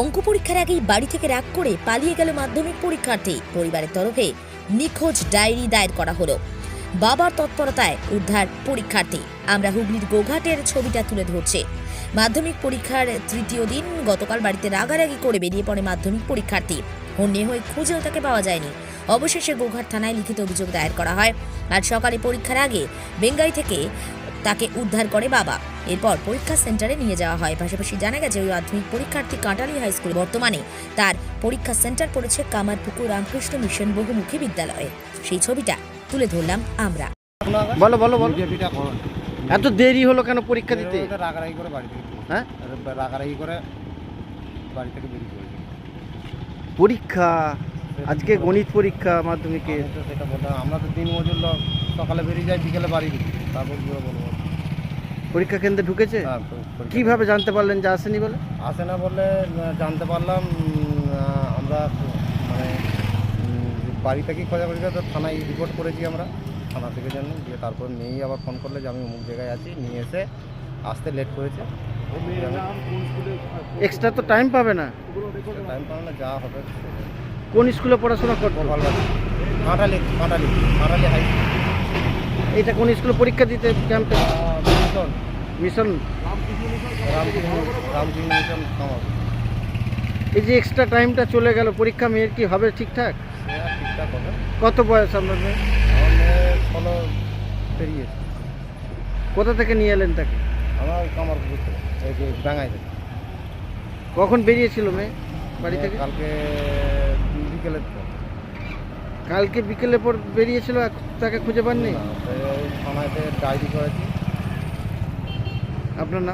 অঙ্ক পরীক্ষার আগেই বাড়ি থেকে রাগ করে পালিয়ে গেল মাধ্যমিক পরীক্ষার্থী। পরিবারের তরফে নিখোঁজ ডায়েরি দায়ের করা হলো। বাবার তৎপরতায় উদ্ধার পরীক্ষার্থী। আমরা হুগলির গোঘাটের ছবিটা তুলে ধরছে। মাধ্যমিক পরীক্ষার তৃতীয় দিন গতকাল বাড়িতে রাগারাগি করে বেরিয়ে পড়ে মাধ্যমিক পরীক্ষার্থী। হন্যে হয়ে খুঁজেও তাকে পাওয়া যায়নি। অবশেষে গোঘাট থানায় লিখিত অভিযোগ দায়ের করা হয়। আজ সকালে পরীক্ষার আগে বেঙ্গাই থেকে তাকে উদ্ধার করে বাবা। এরপর পরীক্ষা সেন্টারে নিয়ে যাওয়া হয়। পাশাপাশি জানা গেছে ওই মাধ্যমিক পরীক্ষার্থী কাঁটালি হাই স্কুল। বর্তমানে তার পরীক্ষা সেন্টার পড়েছে কামারপুকুর রামকৃষ্ণ মিশন বহুমুখী বিদ্যালয়ে। সেই ছবিটা তুলে ধরলাম আমরা। বলো বলো বলো। এত দেরি হলো কেন পরীক্ষা দিতে? রাগারাগি করে বাড়ি থেকে, হ্যাঁ, রাগারাগি করে বাড়ি থেকে বেরিয়ে পড়েছি। পরীক্ষা আজকে গণিত পরীক্ষা মাধ্যমিকে। আমি তো সেটা বললাম, আমরা তো দিন মজুর লোক, সকালে বেরিয়ে যাই, বিকেলে বাড়ি ঢুকি। তারপর কি বলবো? পরীক্ষা কেন্দ্রে ঢুকেছে? হ্যাঁ, কিভাবে জানতে পারলেন যে আসেনি বলে? আসে না বলে জানতে পারলাম। আমরা মানে বাড়ি থেকেই খোঁজাখুঁজি করে তো থানায় রিপোর্ট করেছি আমরা, থানা থেকে জন্য দিয়ে তারপর নিয়েই আবার ফোন করলে যে আমি অমুক জায়গায় আছি, নিয়ে এসে আসতে লেট করেছে। এক্সট্রা তো টাইম পাবে না? টাইম পাবে না, যা হবে। কোন স্কুলে পড়াশোনা করতো? Gopalbari, Kantali Kantali Kantali high school. এটা কোন স্কুলে পরীক্ষা দিতে ক্যাম্পে? Mission mission. রামকৃষ্ণ মিশন কামার। এই যে এক্সট্রা টাইমটা চলে গেল, পরীক্ষা মেয়ের কি হবে ঠিকঠাক? সেটা ঠিকঠাক হবে। কত বয়স আপনার মেয়ে? আমার মেয়ে 16 পেরিয়েছে। কোথা থেকে নিয়ে এলেন তাকে? আমার কামার পুকুর, এই যে ডাঙাই থেকে। কখন বেরিয়েছিল মেয়ে বাড়ি থেকে? কালকে বিকেলের পর। কালকে বিকেলে পর বেরিয়েছিল, তাকে খুঁজে পাননি? না, ওই থানাতে ডায়েরি করেছি। আপনার নাম?